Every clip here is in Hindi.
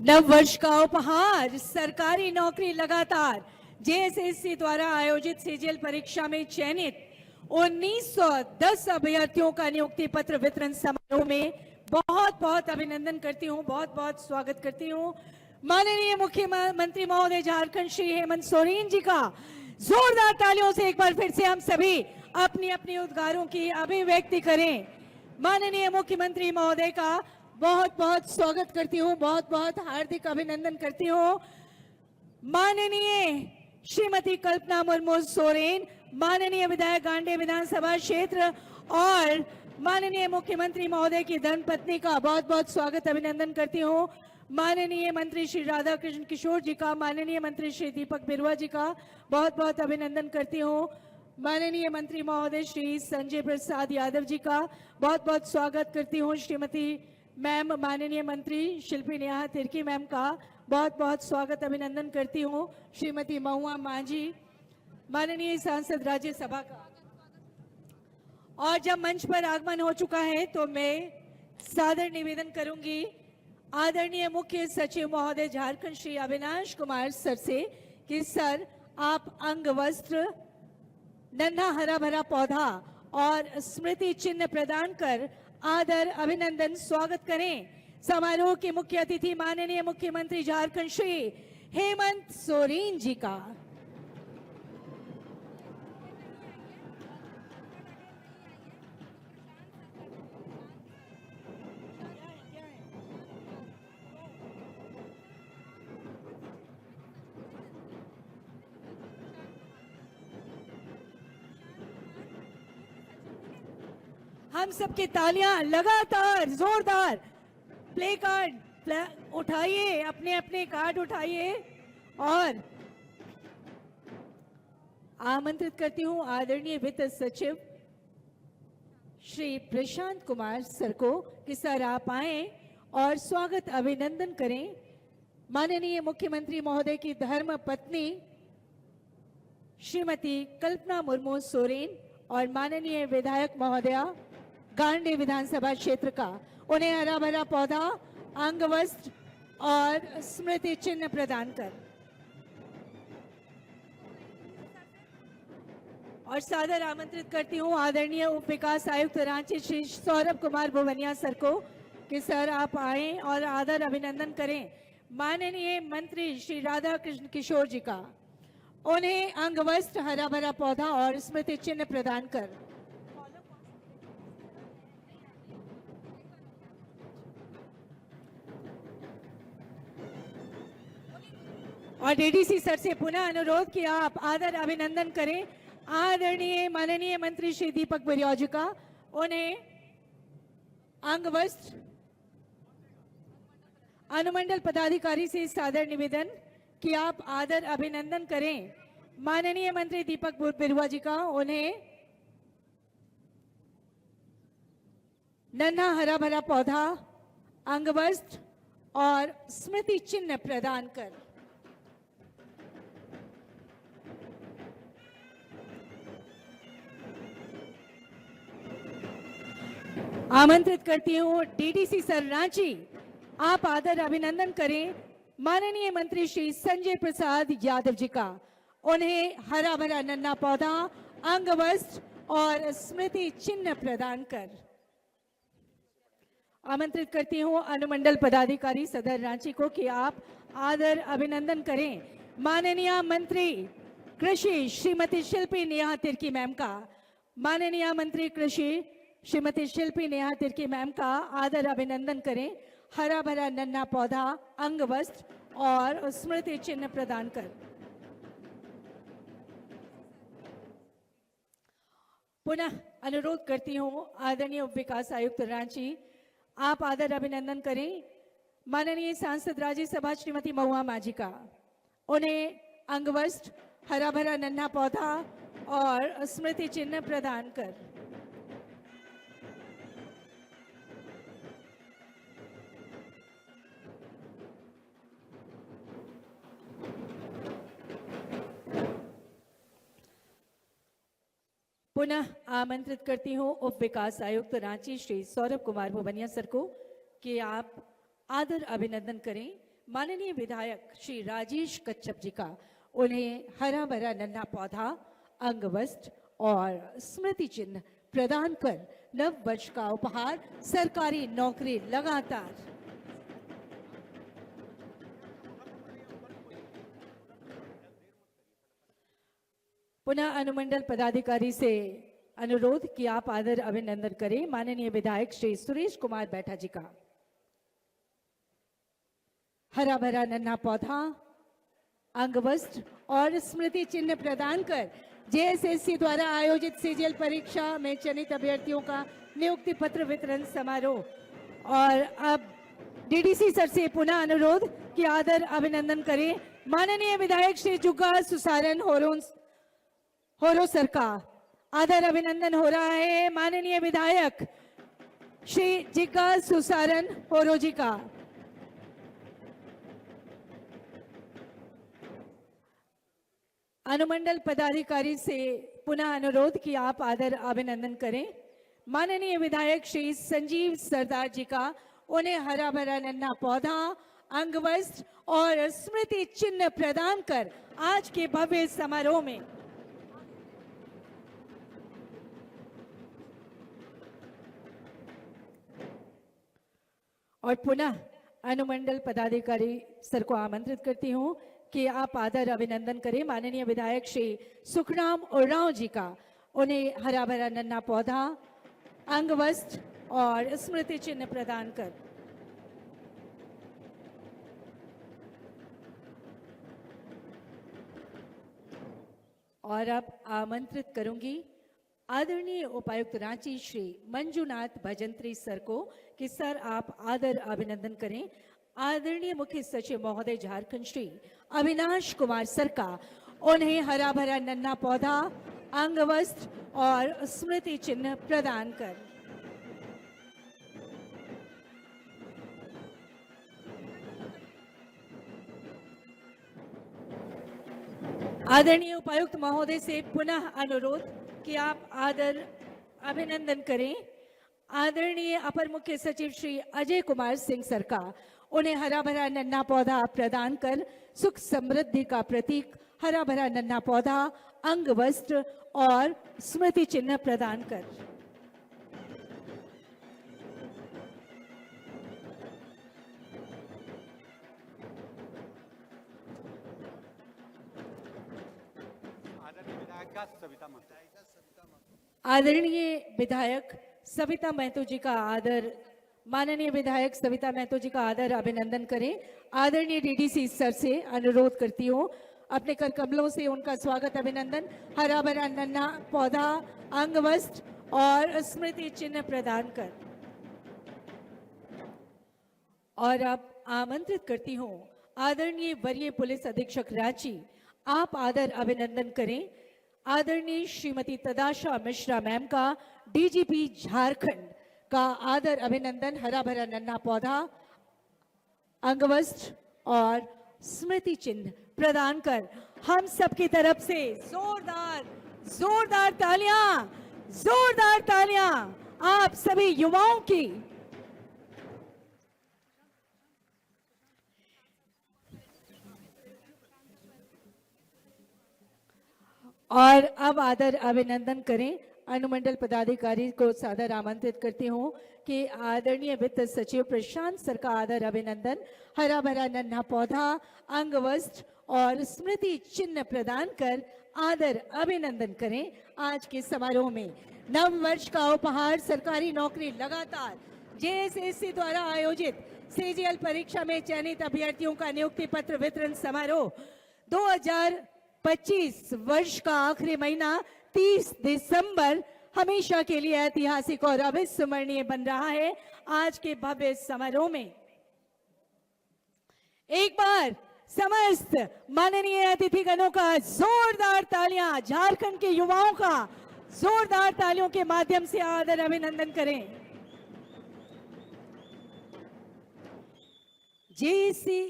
नव वर्ष का उपहार सरकारी नौकरी लगातार जेएसएससी द्वारा आयोजित सीजीएल परीक्षा में चयनित 1910 अभ्यर्थियों का नियुक्ति पत्र वितरण समारोह में बहुत बहुत अभिनंदन करती हूँ, बहुत बहुत स्वागत करती हूँ। माननीय मुख्यमंत्री महोदय झारखंड श्री हेमंत सोरेन जी का जोरदार तालियों से एक बार फिर से हम सभी अपनी अपनी उद्गारों की अभिव्यक्ति करें। माननीय मुख्यमंत्री महोदय का बहुत बहुत स्वागत करती हूँ, बहुत बहुत हार्दिक अभिनंदन करती हूँ। माननीय श्रीमती कल्पना मुर्मू सोरेन, माननीय विधायक गांडे विधानसभा क्षेत्र और माननीय मुख्यमंत्री महोदय की धर्मपत्नी का बहुत बहुत स्वागत अभिनंदन करती हूँ। माननीय मंत्री श्री राधा कृष्ण किशोर जी का, माननीय मंत्री श्री दीपक बिरुआ जी का बहुत बहुत अभिनंदन करती हूँ। माननीय मंत्री महोदय श्री संजय प्रसाद यादव जी का बहुत बहुत स्वागत करती हूँ। श्रीमती मैम माननीय मंत्री शिल्पी नेहा तिर्की मैम का बहुत बहुत स्वागत अभिनंदन करती हूँ। श्रीमती महुआ मांझी, माननीय सांसद राज्यसभा का। और जब मंच पर आगमन हो चुका है तो मैं सादर निवेदन करूंगी आदरणीय मुख्य सचिव महोदय झारखंड श्री अविनाश कुमार सर से कि सर आप अंग वस्त्र, नन्हा हरा भरा पौधा और स्मृति चिन्ह प्रदान कर आदर अभिनंदन स्वागत करें। समारोह के मुख्य अतिथि माननीय मुख्यमंत्री झारखंड श्री हेमंत सोरेन जी का। हम सबकी तालियां लगातार जोरदार। प्ले कार्ड उठाइए, अपने अपने कार्ड उठाइए और आमंत्रित करती हूं आदरणीय वित्त सचिव श्री प्रशांत कुमार सर को कि सर आप आए और स्वागत अभिनंदन करें। माननीय मुख्यमंत्री महोदय की धर्म पत्नी श्रीमती कल्पना मुर्मू सोरेन और माननीय विधायक महोदया गांडे विधानसभा क्षेत्र का, उन्हें हरा भरा पौधा, अंग वस्त्र और स्मृति चिन्ह प्रदान कर और सादर आमंत्रित करती हूं आदरणीय उप विकास आयुक्त रांची श्री सौरभ कुमार भुवनिया सर को कि सर आप आए और आदर अभिनंदन करें माननीय मंत्री श्री राधा कृष्ण किशोर जी का, उन्हें अंग वस्त्र, हरा भरा पौधा और स्मृति चिन्ह प्रदान कर और डीडीसी सर से पुनः अनुरोध कि आप आदर अभिनंदन करें आदरणीय माननीय मंत्री श्री दीपक बिरुआ जी का, उन्हें अंग वस्त्र। अनुमंडल पदाधिकारी से सादर निवेदन कि आप आदर अभिनंदन करें माननीय मंत्री दीपक बिरुआ जी का, उन्हें नन्हा हरा भरा पौधा, अंग वस्त्र और स्मृति चिन्ह प्रदान कर आमंत्रित करती हूं डीडीसी सर रांची, आप आदर अभिनंदन करें माननीय मंत्री श्री संजय प्रसाद यादव जी का, उन्हें हरा भरा नन्हा पौधा, अंग वस्त्र और स्मृति चिन्ह प्रदान कर आमंत्रित करती हूं अनुमंडल पदाधिकारी सदर रांची को कि आप आदर अभिनंदन करें माननीय मंत्री कृषि श्रीमती शिल्पी नेहा तिर्की मैम का, माननीय मंत्री कृषि श्रीमती शिल्पी नेहा तिर्की मैम का आदर अभिनंदन करें, हरा भरा नन्हा पौधा, अंग वस्त्र और स्मृति चिन्ह प्रदान कर पुनः अनुरोध करती हूं आदरणीय उप विकास आयुक्त रांची, आप आदर अभिनंदन करें माननीय सांसद राज्यसभा श्रीमती महुआ मांझी का, उन्हें अंग वस्त्र, हरा भरा नन्हा पौधा और स्मृति चिन्ह प्रदान कर पुनः आमंत्रित करती हूँ उप विकास आयुक्त रांची श्री सौरभ कुमार भुवनिया सर को कि आप आदर अभिनंदन करें माननीय विधायक श्री राजेश कच्छप जी का उन्हें हरा भरा नन्हा पौधा, अंग वस्त्र और स्मृति चिन्ह प्रदान कर नव वर्ष का उपहार सरकारी नौकरी लगातार। पुनः अनुमंडल पदाधिकारी से अनुरोध कि आप आदर अभिनंदन करें माननीय विधायक श्री सुरेश कुमार बैठा जी का। हरा भरा नन्हा पौधा, अंग वस्त्र और स्मृति चिन्ह प्रदान कर जेएसएससी द्वारा आयोजित सीजीएल परीक्षा में चयनित अभ्यर्थियों का नियुक्ति पत्र वितरण समारोह। और अब डीडीसी सर से पुनः अनुरोध कि आदर अभिनंदन करें माननीय विधायक श्री जुग्गा सुसारन होरो सर का। आदर अभिनंदन हो रहा है माननीय विधायक श्री जिग्गा सुसारन होरो जी का। अनुमंडल पदाधिकारी से पुनः अनुरोध कि आप आदर अभिनंदन करें माननीय विधायक श्री संजीव सरदार जी का। उन्हें हरा भरा नन्हा पौधा, अंग वस्त्र और स्मृति चिन्ह प्रदान कर आज के भव्य समारोह में और पुनः अनुमंडल पदाधिकारी सर को आमंत्रित करती हूं कि आप आदर अभिनंदन करें माननीय विधायक श्री सुखराम उरांव जी का। उन्हें हरा भरा नन्हा पौधा, अंग वस्त्र और स्मृति चिन्ह प्रदान कर। और अब आमंत्रित करूंगी आदरणीय उपायुक्त रांची श्री मंजुनाथ भजंत्री सर को कि सर आप आदर अभिनंदन करें आदरणीय मुख्य सचिव महोदय झारखंड श्री अविनाश कुमार सर का। उन्हें हरा भरा नन्हा पौधा, अंग वस्त्र और स्मृति चिन्ह प्रदान कर। आदरणीय उपायुक्त महोदय से पुनः अनुरोध कि आप आदर अभिनंदन करें आदरणीय अपर मुख्य सचिव श्री अजय कुमार सिंह सर का। उन्हें हरा भरा नन्हा पौधा प्रदान कर सुख समृद्धि का प्रतीक हरा भरा नन्हा पौधा, अंग वस्त्र और स्मृति चिन्ह प्रदान कर। आदरणीय विधायक सविता महतो जी का आदर माननीय विधायक सविता महतो जी का आदर अभिनंदन करें। आदरणीय डीडीसी सर से अनुरोध करती हूँ अपने कर कमलों से उनका स्वागत अभिनंदन हरा भरा नन्हा पौधा, अंग वस्त्र और स्मृति चिन्ह प्रदान कर। और अब आमंत्रित करती हूँ आदरणीय वरीय पुलिस अधीक्षक रांची, आप आदर अभिनंदन करें आदरणीय श्रीमती तदाशा मिश्रा मैम का डीजीपी झारखंड का आदर अभिनंदन हरा भरा नन्हा पौधा, अंग वस्त्र और स्मृति चिन्ह प्रदान कर। हम सबकी तरफ से जोरदार तालियां आप सभी युवाओं की। और अब आदर अभिनंदन करें अनुमंडल पदाधिकारी को सादर आमंत्रित करती हूं कि आदरणीय वित्त सचिव प्रशांत सर का आदर अभिनंदन हरा भरा नन्हा पौधा, अंग वस्त्र और स्मृति चिन्ह प्रदान कर आदर अभिनंदन करें। आज के समारोह में नव वर्ष का उपहार सरकारी नौकरी लगातार जेएसएससी द्वारा आयोजित सीजीएल परीक्षा में चयनित अभ्यर्थियों का नियुक्ति पत्र वितरण समारोह 2025 वर्ष का आखिरी महीना 30 दिसंबर हमेशा के लिए ऐतिहासिक और अविस्मरणीय बन रहा है। आज के भव्य समारोह में एक बार समस्त माननीय अतिथिगणों का जोरदार तालियां, झारखंड के युवाओं का जोरदार तालियों के माध्यम से आदर अभिनंदन करें। जेएससी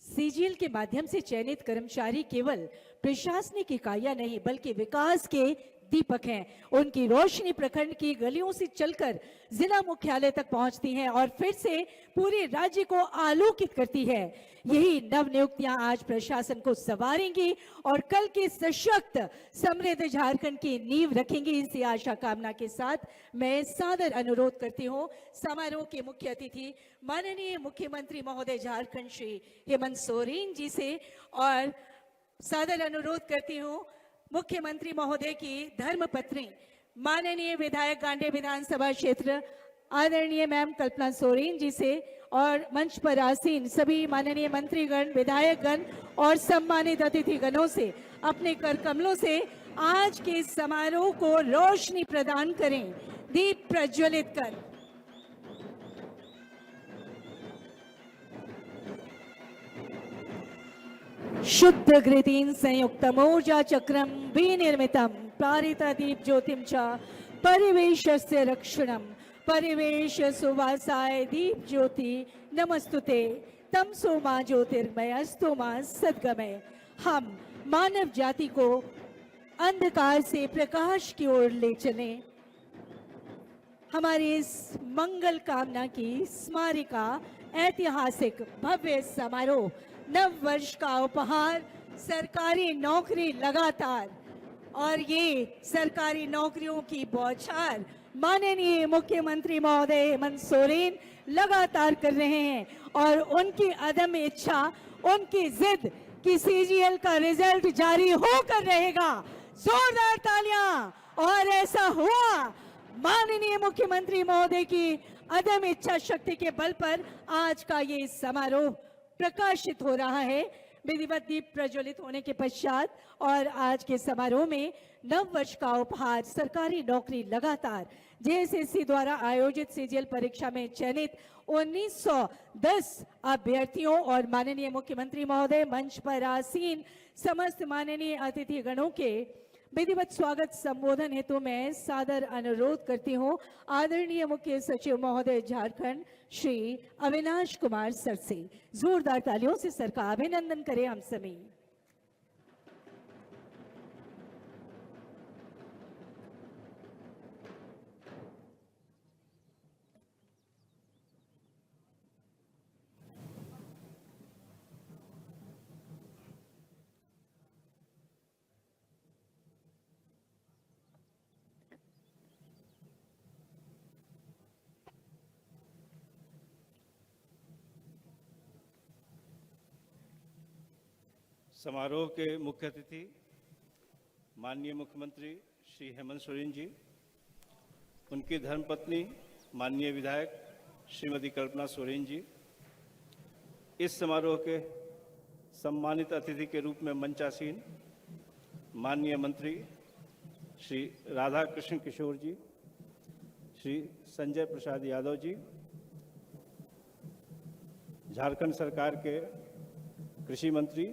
सीजीएल के माध्यम से चयनित कर्मचारी केवल प्रशासनिक इकाइयां नहीं बल्कि विकास के दीपक हैं। उनकी रोशनी प्रखंड की गलियों से चलकर जिला मुख्यालय तक पहुंचती है और फिर से पूरे राज्य को आलोकित करती है। यही नवनियुक्तियां आज प्रशासन को संवारेंगी और कल के सशक्त समृद्ध झारखंड की नींव रखेंगी। इसी आशा कामना के साथ मैं सादर अनुरोध करती हूं समारोह के मुख्य अतिथि माननीय मुख्यमंत्री महोदय झारखंड श्री हेमंत सोरेन जी से, और सादर अनुरोध करती हूं मुख्यमंत्री महोदय की धर्मपत्नी माननीय विधायक गांडे विधानसभा क्षेत्र आदरणीय मैम कल्पना सोरेन जी से, और मंच पर आसीन सभी माननीय मंत्रीगण, विधायकगण और सम्मानित अतिथिगणों से अपने कर कमलों से आज के समारोह को रोशनी प्रदान करें, दीप प्रज्वलित कर। शुद्ध घृतेन संयुक्तम ऊर्जा चक्रम विनिर्मितम पारिता दीप ज्योतिम च परिवेशस्य रक्षणम परिवेश सुवासाय दीप ज्योति नमस्तुते तमसो मा ज्योतिर्मयस्तु मा सद्गमय। हम मानव जाति को अंधकार से प्रकाश की ओर ले चले। हमारी इस मंगल कामना की स्मारिका ऐतिहासिक भव्य समारोह नव वर्ष का उपहार सरकारी नौकरी लगातार, और ये सरकारी नौकरियों की बौछार माननीय मुख्यमंत्री महोदय हेमंत सोरेन लगातार कर रहे हैं, और उनकी अदम्य इच्छा, उनकी जिद कि सीजीएल का रिजल्ट जारी होकर रहेगा। जोरदार तालियां। और ऐसा हुआ। माननीय मुख्यमंत्री महोदय की अदम्य इच्छा शक्ति के बल पर आज का ये समारोह प्रकाशित हो रहा है। विधिवत दीप प्रज्वलित होने के पश्चात और आज के समारोह में नव वर्ष का उपहार सरकारी नौकरी लगातार जेएसएससी द्वारा आयोजित सीजीएल परीक्षा में चयनित 1910 अभ्यर्थियों और माननीय मुख्यमंत्री महोदय, मंच पर आसीन समस्त माननीय अतिथिगणों के विधिवत स्वागत संबोधन हेतु मैं सादर अनुरोध करती हूं आदरणीय मुख्य सचिव महोदय झारखंड श्री अविनाश कुमार सर से। जोरदार तालियों से सर का अभिनंदन करें हम सभी। समारोह के मुख्य अतिथि माननीय मुख्यमंत्री श्री हेमंत सोरेन जी, उनकी धर्मपत्नी माननीय विधायक श्रीमती कल्पना सोरेन जी, इस समारोह के सम्मानित अतिथि के रूप में मंचासीन माननीय मंत्री श्री राधा कृष्ण किशोर जी, श्री संजय प्रसाद यादव जी, झारखंड सरकार के कृषि मंत्री,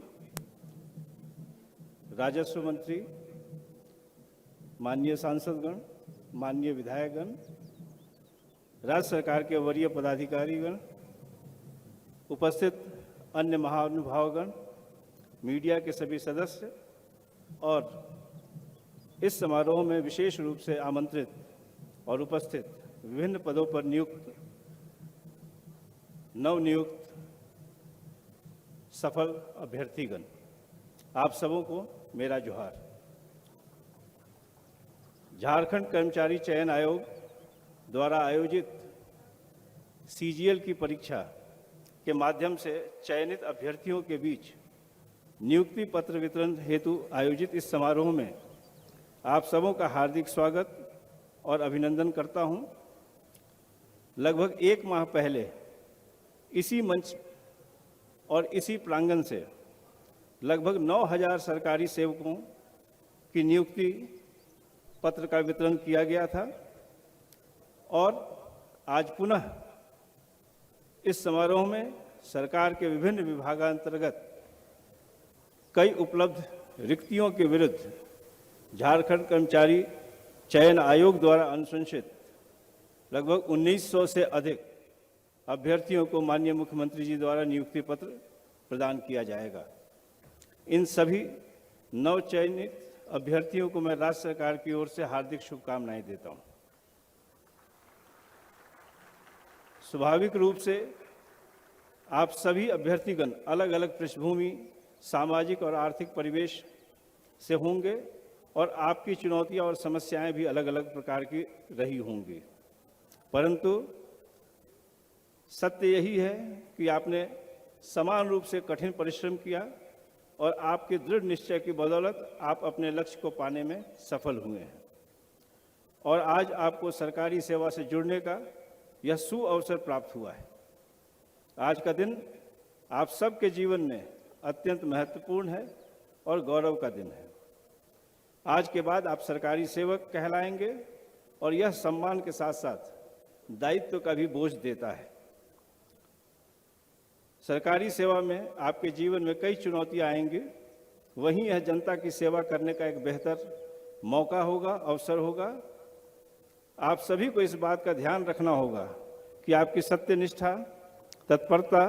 राजस्व मंत्री, माननीय सांसदगण, माननीय विधायकगण, राज्य सरकार के वरीय पदाधिकारीगण, उपस्थित अन्य महानुभावगण, मीडिया के सभी सदस्य और इस समारोह में विशेष रूप से आमंत्रित और उपस्थित विभिन्न पदों पर नियुक्त नवनियुक्त सफल अभ्यर्थीगण, आप सबों को मेरा जोहार। झारखंड कर्मचारी चयन आयोग द्वारा आयोजित सीजीएल की परीक्षा के माध्यम से चयनित अभ्यर्थियों के बीच नियुक्ति पत्र वितरण हेतु आयोजित इस समारोह में आप सबों का हार्दिक स्वागत और अभिनंदन करता हूं। लगभग एक माह पहले इसी मंच और इसी प्रांगण से लगभग 9000 सरकारी सेवकों की नियुक्ति पत्र का वितरण किया गया था, और आज पुनः इस समारोह में सरकार के विभिन्न विभागांतर्गत कई उपलब्ध रिक्तियों के विरुद्ध झारखंड कर्मचारी चयन आयोग द्वारा अनुशंसित लगभग 1900 से अधिक अभ्यर्थियों को माननीय मुख्यमंत्री जी द्वारा नियुक्ति पत्र प्रदान किया जाएगा। इन सभी नवचयनित अभ्यर्थियों को मैं राज्य सरकार की ओर से हार्दिक शुभकामनाएं देता हूं। स्वाभाविक रूप से आप सभी अभ्यर्थीगण अलग अलग पृष्ठभूमि, सामाजिक और आर्थिक परिवेश से होंगे और आपकी चुनौतियां और समस्याएं भी अलग अलग प्रकार की रही होंगी, परंतु सत्य यही है कि आपने समान रूप से कठिन परिश्रम किया और आपके दृढ़ निश्चय की बदौलत आप अपने लक्ष्य को पाने में सफल हुए हैं और आज आपको सरकारी सेवा से जुड़ने का यह सुअवसर प्राप्त हुआ है। आज का दिन आप सबके जीवन में अत्यंत महत्वपूर्ण है और गौरव का दिन है। आज के बाद आप सरकारी सेवक कहलाएंगे और यह सम्मान के साथ साथ दायित्व का भी बोझ देता है। सरकारी सेवा में आपके जीवन में कई चुनौतियां आएंगी, वहीं यह जनता की सेवा करने का एक बेहतर मौका होगा, अवसर होगा। आप सभी को इस बात का ध्यान रखना होगा कि आपकी सत्यनिष्ठा, तत्परता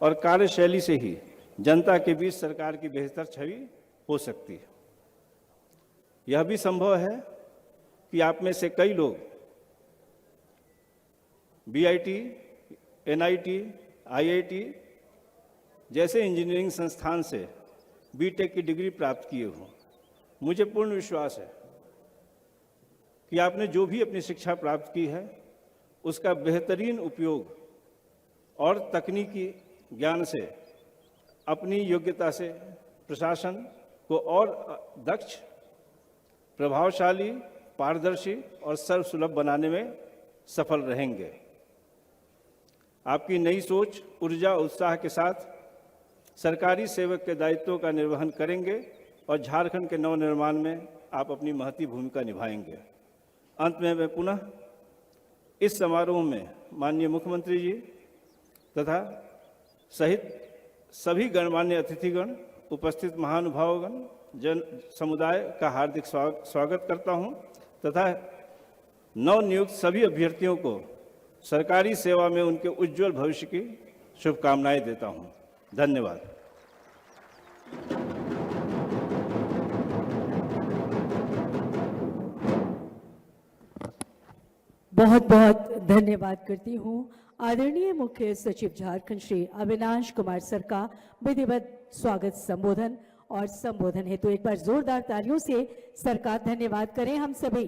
और कार्यशैली से ही जनता के बीच सरकार की बेहतर छवि हो सकती है। यह भी संभव है कि आप में से कई लोग बीआईटी, एनआईटी, आईआईटी जैसे इंजीनियरिंग संस्थान से बीटेक की डिग्री प्राप्त किए हों। मुझे पूर्ण विश्वास है कि आपने जो भी अपनी शिक्षा प्राप्त की है उसका बेहतरीन उपयोग और तकनीकी ज्ञान से, अपनी योग्यता से प्रशासन को और दक्ष, प्रभावशाली, पारदर्शी और सर्वसुलभ बनाने में सफल रहेंगे। आपकी नई सोच, ऊर्जा, उत्साह के साथ सरकारी सेवक के दायित्वों का निर्वहन करेंगे और झारखंड के नवनिर्माण में आप अपनी महती भूमिका निभाएंगे। अंत में मैं पुनः इस समारोह में माननीय मुख्यमंत्री जी तथा सहित सभी गणमान्य अतिथिगण, उपस्थित महानुभावगण, जन समुदाय का हार्दिक स्वागत करता हूं तथा नवनियुक्त सभी अभ्यर्थियों को सरकारी सेवा में उनके उज्जवल भविष्य की शुभकामनाएं देता हूं। धन्यवाद। बहुत बहुत धन्यवाद करती हूँ आदरणीय मुख्य सचिव झारखंड श्री अविनाश कुमार सर का विधिवत स्वागत संबोधन है। तो एक बार जोरदार तालियों से सर का धन्यवाद करें हम सभी।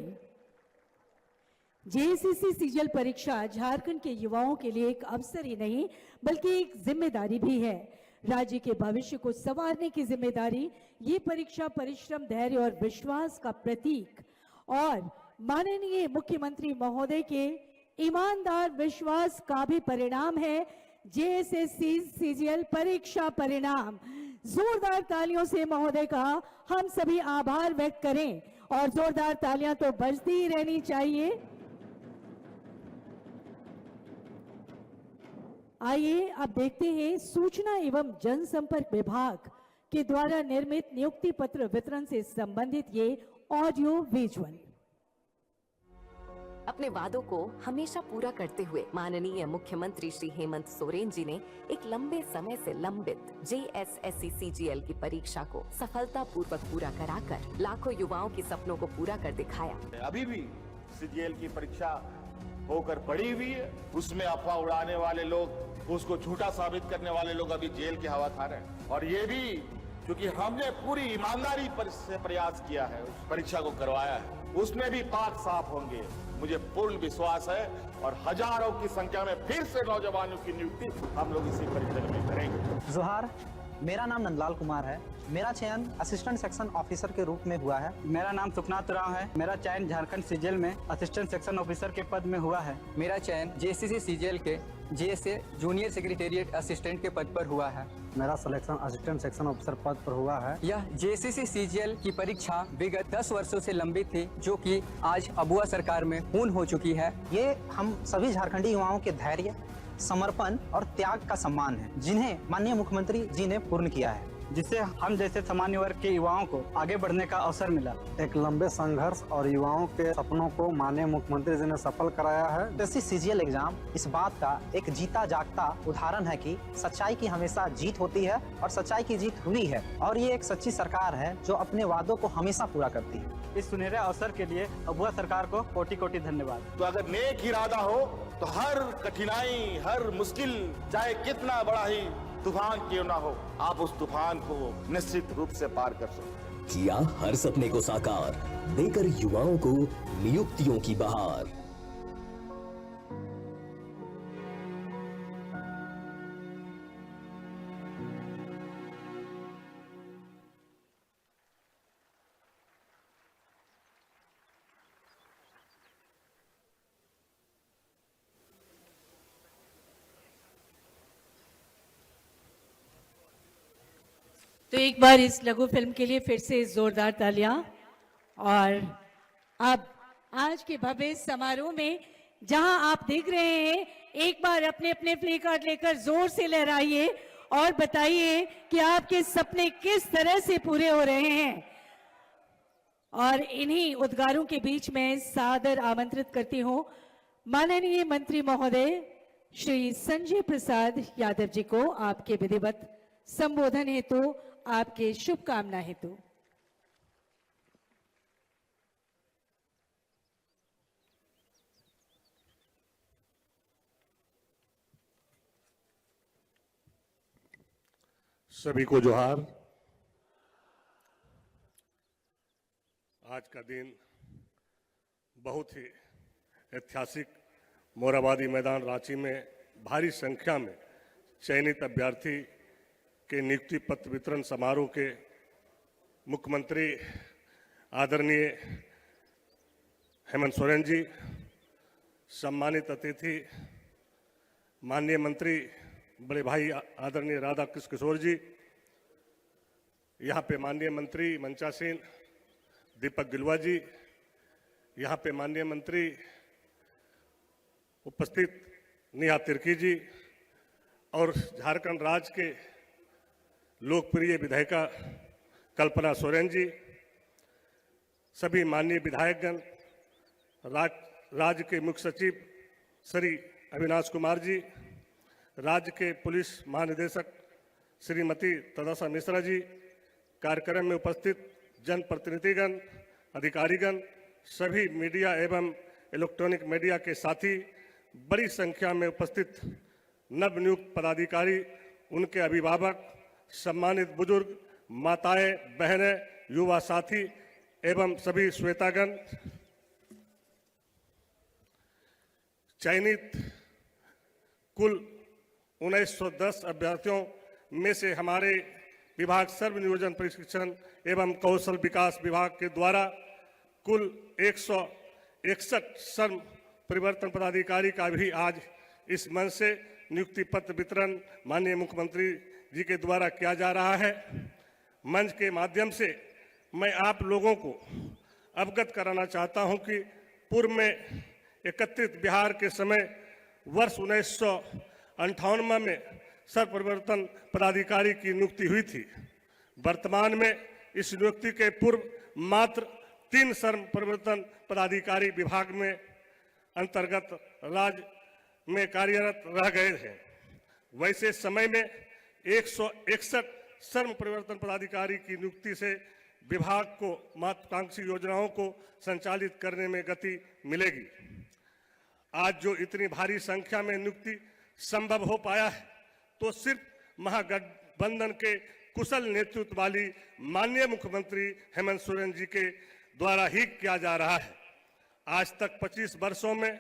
जेएसएससी सीजीएल परीक्षा झारखंड के युवाओं के लिए एक अवसर ही नहीं बल्कि एक जिम्मेदारी भी है। राज्य के भविष्य को संवारने की जिम्मेदारी ये परीक्षा परिश्रम, धैर्य और विश्वास का प्रतीक और माननीय मुख्यमंत्री महोदय के ईमानदार विश्वास का भी परिणाम है। जेएसएससी सीजीएल परीक्षा परिणाम। जोरदार तालियों से महोदय का हम सभी आभार व्यक्त करें और जोरदार तालियां तो बजती ही रहनी चाहिए। आइए अब देखते हैं सूचना एवं जनसंपर्क विभाग के द्वारा निर्मित नियुक्ति पत्र वितरण से संबंधित ये ऑडियो विजुअल। अपने वादों को हमेशा पूरा करते हुए माननीय मुख्यमंत्री श्री हेमंत सोरेन जी ने एक लंबे समय से लंबित जेएसएससी सीजीएल की परीक्षा को सफलतापूर्वक पूरा कराकर लाखों युवाओं के सपनों को पूरा कर दिखाया। अभी भी सीजीएल की परीक्षा होकर पड़ी हुई है, उसमें अफवाह उड़ाने वाले लोग, उसको झूठा साबित करने वाले लोग अभी जेल की हवा खा रहे हैं। और ये भी क्योंकि हमने पूरी ईमानदारी से प्रयास किया है, उस परीक्षा को करवाया है, उसमें भी पाक साफ होंगे, मुझे पूर्ण विश्वास है। और हजारों की संख्या में फिर से नौजवानों की नियुक्ति हम लोग इसी परीक्षा में करेंगे। जोहार, मेरा नाम नंदलाल कुमार है। मेरा चयन असिस्टेंट सेक्शन ऑफिसर के रूप में हुआ है। मेरा नाम सुखनाथ राव है। मेरा चयन झारखंड सीजीएल में असिस्टेंट सेक्शन ऑफिसर के पद में हुआ है। मेरा चयन जेएसएससी सीजीएल के जेएसए जूनियर सेक्रेटेरिएट असिस्टेंट के पद पर हुआ है। मेरा सिलेक्शन असिस्टेंट सेक्शन ऑफिसर पद पर हुआ है। यह जेएसएससी सीजीएल की परीक्षा विगत 10 वर्षों से लंबित थी, जो कि आज अबुआ सरकार में पूर्ण हो चुकी है। ये हम सभी झारखंडी युवाओं के धैर्य, समर्पण और त्याग का सम्मान है, जिन्हें माननीय मुख्यमंत्री जी ने पूर्ण किया है। जिससे हम जैसे सामान्य वर्ग के युवाओं को आगे बढ़ने का अवसर मिला। एक लंबे संघर्ष और युवाओं के सपनों को माननीय मुख्यमंत्री जी ने सफल कराया है। एसएससी सीजीएल एग्जाम इस बात का एक जीता जागता उदाहरण है कि सच्चाई की हमेशा जीत होती है और सच्चाई की जीत हुई है और ये एक सच्ची सरकार है जो अपने वादों को हमेशा पूरा करती है। इस सुनहरे अवसर के लिए अबुआ सरकार को कोटि कोटि धन्यवाद। तो अगर नेक इरादा हो तो हर कठिनाई, हर मुश्किल, चाहे कितना बड़ा ही तूफान क्यों ना हो, आप उस तूफान को निश्चित रूप से पार कर सकते हैं। किया हर सपने को साकार, देकर युवाओं को नियुक्तियों की बहार। तो एक बार इस लघु फिल्म के लिए फिर से जोरदार तालियां। और अब आज के भव्य समारोह में जहां आप देख रहे हैं, एक बार अपने अपने प्ले कार्ड लेकर जोर से लहराइए और बताइए कि आपके सपने किस तरह से पूरे हो रहे हैं। और इन्हीं उद्गारों के बीच में सादर आमंत्रित करती हूं माननीय मंत्री महोदय श्री संजय प्रसाद यादव जी को आपके विधिवत संबोधन हेतु, आपके शुभकामना हेतु। सभी को जोहार। आज का दिन बहुत ही ऐतिहासिक मोरहाबादी मैदान रांची में भारी संख्या में चयनित अभ्यर्थी के नियुक्ति पत्र वितरण समारोह के मुख्यमंत्री आदरणीय हेमंत सोरेन जी, सम्मानित अतिथि माननीय मंत्री बड़े भाई आदरणीय राधा कृष्ण किशोर जी, यहाँ पे माननीय मंत्री मंचासीन दीपक गिलवा जी, यहाँ पे माननीय मंत्री उपस्थित नेहा तिर्की जी और झारखंड राज्य के लोकप्रिय विधायिका कल्पना सोरेन जी, सभी माननीय विधायकगण, राज्य के मुख्य सचिव श्री अविनाश कुमार जी, राज्य के पुलिस महानिदेशक श्रीमती तदासा मिश्रा जी, कार्यक्रम में उपस्थित जनप्रतिनिधिगण, अधिकारीगण, सभी मीडिया एवं इलेक्ट्रॉनिक मीडिया के साथी, बड़ी संख्या में उपस्थित नवनियुक्त पदाधिकारी, उनके अभिभावक, सम्मानित बुजुर्ग, माताएं, बहनें, युवा साथी एवं सभी श्वेतागण, चयनित कुल 1910 अभ्यर्थियों में से हमारे विभाग सर्व नियोजन प्रशिक्षण एवं कौशल विकास विभाग के द्वारा कुल 161 श्रम परिवर्तन पदाधिकारी का भी आज इस मंच से नियुक्ति पत्र वितरण माननीय मुख्यमंत्री जी के द्वारा किया जा रहा है। मंच के माध्यम से मैं आप लोगों को अवगत कराना चाहता हूं कि पूर्व में एकत्रित बिहार के समय वर्ष 1958 में सर्व परिवर्तन पदाधिकारी की नियुक्ति हुई थी। वर्तमान में इस नियुक्ति के पूर्व मात्र 3 सर्व परिवर्तन पदाधिकारी विभाग में अंतर्गत राज्य में कार्यरत रह गए हैं। वैसे समय में 161 श्रम परिवर्तन पदाधिकारी की नियुक्ति से विभाग को महत्वाकांक्षी योजनाओं को संचालित करने में गति मिलेगी। आज जो इतनी भारी संख्या में नियुक्ति संभव हो पाया है तो सिर्फ महागठबंधन के कुशल नेतृत्व वाली माननीय मुख्यमंत्री हेमंत सोरेन जी के द्वारा ही किया जा रहा है। आज तक 25 वर्षों में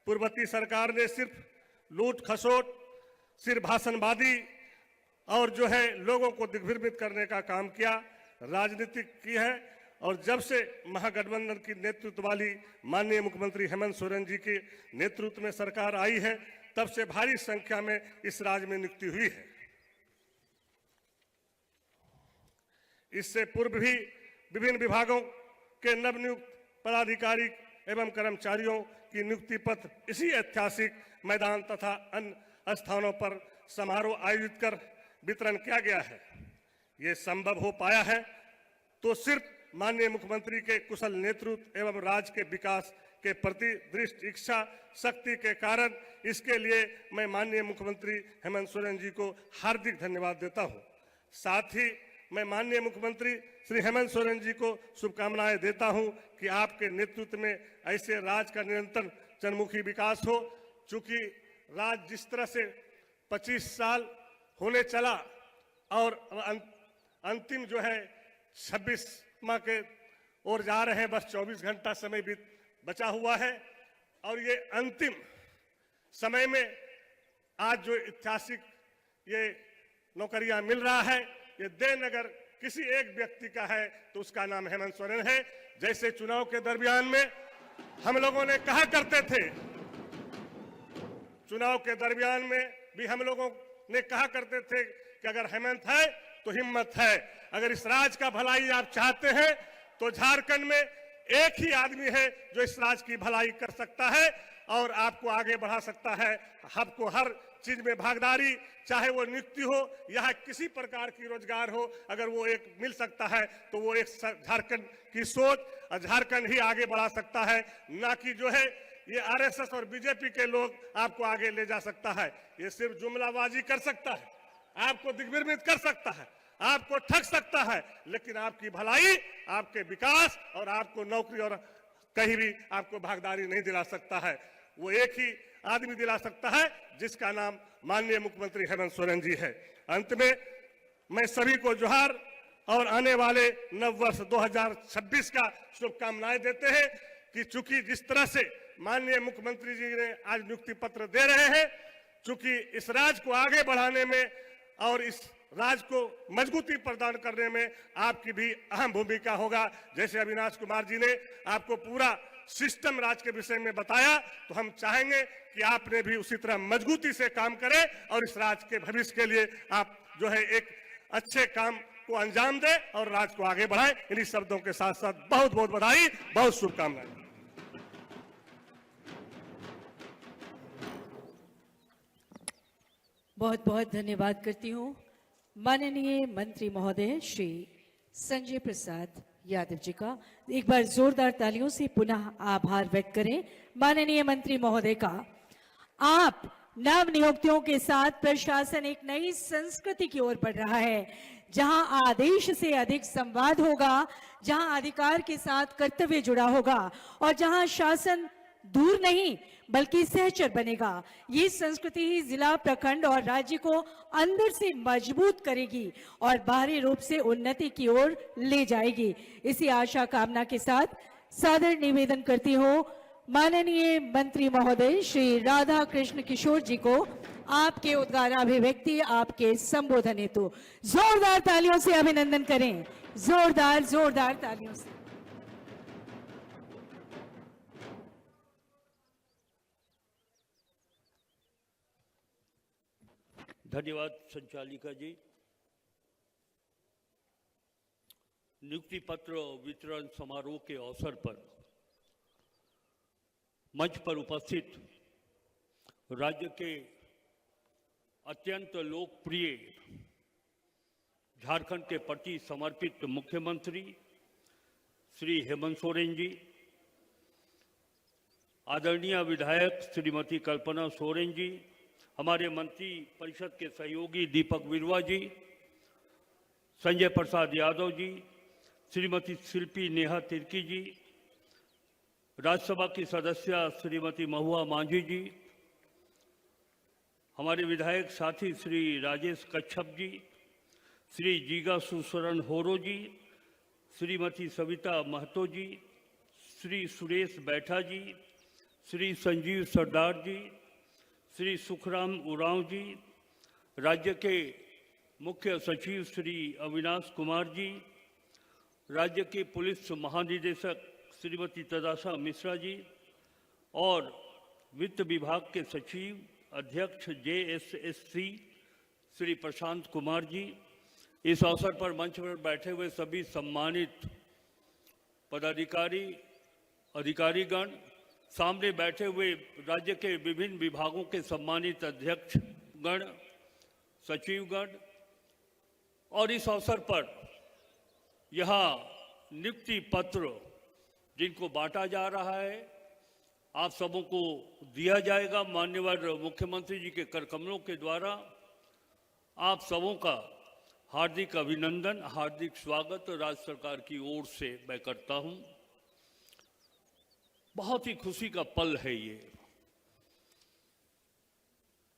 पूर्ववर्ती सरकार ने सिर्फ लूट खसोट, सिर्फ भाषणबाजी और जो है लोगों को दिग्भ्रमित करने का काम किया, राजनीतिक की है। और जब से महागठबंधन की नेतृत्व वाली माननीय मुख्यमंत्री हेमंत सोरेन जी के नेतृत्व में सरकार आई है, तब से भारी संख्या में इस राज्य में नियुक्ति हुई है। इससे पूर्व भी विभिन्न विभागों के नवनियुक्त पदाधिकारी एवं कर्मचारियों की नियुक्ति पत्र इसी ऐतिहासिक मैदान तथा अन्य स्थानों पर समारोह आयोजित कर वितरण किया गया है। ये संभव हो पाया है तो सिर्फ माननीय मुख्यमंत्री के कुशल नेतृत्व एवं राज्य के विकास के प्रति दृढ़ इच्छा शक्ति के कारण। इसके लिए मैं माननीय मुख्यमंत्री हेमंत सोरेन जी को हार्दिक धन्यवाद देता हूं। साथ ही मैं माननीय मुख्यमंत्री श्री हेमंत सोरेन जी को शुभकामनाएं देता हूं कि आपके नेतृत्व में ऐसे राज्य का निरंतर जनमुखी विकास हो। चूंकि राज्य जिस तरह से 25 साल होने चला और अंतिम जो है 26 माह के ओर जा रहे हैं, बस 24 घंटा समय भी बचा हुआ है और ये अंतिम समय में आज जो ऐतिहासिक ये नौकरियां मिल रहा है, ये देन अगर किसी एक व्यक्ति का है तो उसका नाम हेमंत सोरेन है। जैसे चुनाव के दरमियान में हम लोगों ने कहा करते थे, चुनाव के दरमियान में भी हम लोगों ने कहा करते थे कि अगर हेमंत है तो हिम्मत है। अगर इस राज्य का भलाई आप चाहते हैं तो झारखंड में एक ही आदमी है जो इस राज्य की भलाई कर सकता है और आपको आगे बढ़ा सकता है। आपको हर चीज में भागीदारी, चाहे वो नियुक्ति हो या किसी प्रकार की रोजगार हो, अगर वो एक मिल सकता है तो वो एक झारखंड की सोच और झारखंड ही आगे बढ़ा सकता है, ना कि जो है ये आरएसएस और बीजेपी के लोग आपको आगे ले जा सकता है। ये सिर्फ जुमलाबाजी कर सकता है, आपको दिग्भ्रमित कर सकता है, आपको ठग सकता है, लेकिन आपकी भलाई, आपके विकास और आपको नौकरी और कहीं भी आपको भागीदारी नहीं दिला सकता है। वो एक ही आदमी दिला सकता है जिसका नाम माननीय मुख्यमंत्री हेमंत सोरेन जी है। अंत में मैं सभी को जोहार और आने वाले नव वर्ष 2026 का शुभकामनाएं देते हैं कि चूंकि जिस तरह से माननीय मुख्यमंत्री जी ने आज नियुक्ति पत्र दे रहे हैं, चूंकि इस राज्य को आगे बढ़ाने में और इस राज्य को मजबूती प्रदान करने में आपकी भी अहम भूमिका होगा। जैसे अविनाश कुमार जी ने आपको पूरा सिस्टम राज्य के विषय में बताया, तो हम चाहेंगे कि आपने भी उसी तरह मजबूती से काम करें और इस राज्य के भविष्य के लिए आप जो है एक अच्छे काम को अंजाम दें और राज्य को आगे बढ़ाएं। इन्हीं शब्दों के साथ साथ बहुत बहुत बधाई, बहुत शुभकामनाएं। बहुत बहुत धन्यवाद करती हूँ माननीय मंत्री महोदय श्री संजय प्रसाद यादव जी का। एक बार जोरदार तालियों से पुनः आभार व्यक्त करें माननीय मंत्री महोदय का। आप नव नियुक्तियों के साथ प्रशासन एक नई संस्कृति की ओर बढ़ रहा है, जहां आदेश से अधिक संवाद होगा, जहां अधिकार के साथ कर्तव्य जुड़ा होगा और जहां शासन दूर नहीं बल्कि सहचर बनेगा। ये संस्कृति ही जिला, प्रखंड और राज्य को अंदर से मजबूत करेगी और बाहरी रूप से उन्नति की ओर ले जाएगी। इसी आशा कामना के साथ सादर निवेदन करती हूँ माननीय मंत्री महोदय श्री राधा कृष्ण किशोर जी को आपके उद्गाराभिव्यक्ति, आपके संबोधन हेतु जोरदार तालियों से अभिनंदन करें। जोरदार जोरदार तालियों से। धन्यवाद संचालिका जी। नियुक्ति पत्र वितरण समारोह के अवसर पर मंच पर उपस्थित राज्य के अत्यंत लोकप्रिय झारखंड के प्रति समर्पित मुख्यमंत्री श्री हेमंत सोरेन जी, आदरणीय विधायक श्रीमती कल्पना सोरेन जी, हमारे मंत्री परिषद के सहयोगी दीपक बिरुआ जी, संजय प्रसाद यादव जी, श्रीमती शिल्पी नेहा तिर्की जी, राज्यसभा की सदस्य श्रीमती महुआ मांझी जी, हमारे विधायक साथी श्री राजेश कच्छप जी, श्री जीगा सुशरण होरो जी, श्रीमती सविता महतो जी, श्री सुरेश बैठा जी, श्री संजीव सरदार जी, श्री सुखराम उरांव जी, राज्य के मुख्य सचिव श्री अविनाश कुमार जी, राज्य के पुलिस महानिदेशक श्रीमती तदाशा मिश्रा जी और वित्त विभाग के सचिव अध्यक्ष JSSC श्री प्रशांत कुमार जी, इस अवसर पर मंच पर बैठे हुए सभी सम्मानित पदाधिकारी, अधिकारीगण, सामने बैठे हुए राज्य के विभिन्न विभागों के सम्मानित अध्यक्षगण, सचिवगण और इस अवसर पर यहाँ नियुक्ति पत्र जिनको बांटा जा रहा है आप सबों को दिया जाएगा। माननीय मुख्यमंत्री जी के कर कमलों के द्वारा आप सबों का हार्दिक अभिनंदन, हार्दिक स्वागत राज्य सरकार की ओर से मैं करता हूं। बहुत ही खुशी का पल है ये।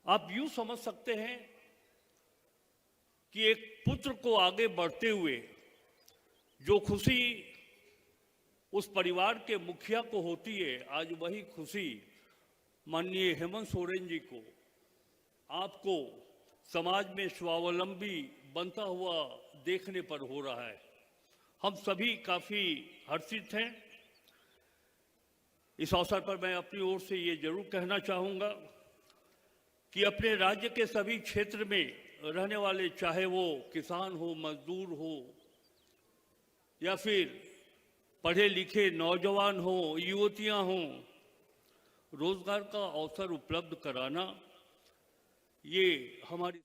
आप यूं समझ सकते हैं कि एक पुत्र को आगे बढ़ते हुए जो खुशी उस परिवार के मुखिया को होती है, आज वही खुशी माननीय हेमंत सोरेन जी को, आपको समाज में स्वावलंबी बनता हुआ देखने पर हो रहा है। हम सभी काफी हर्षित हैं। इस अवसर पर मैं अपनी ओर से ये जरूर कहना चाहूंगा कि अपने राज्य के सभी क्षेत्र में रहने वाले, चाहे वो किसान हो, मजदूर हो या फिर पढ़े लिखे नौजवान हो, युवतियां हो, रोजगार का अवसर उपलब्ध कराना ये हमारी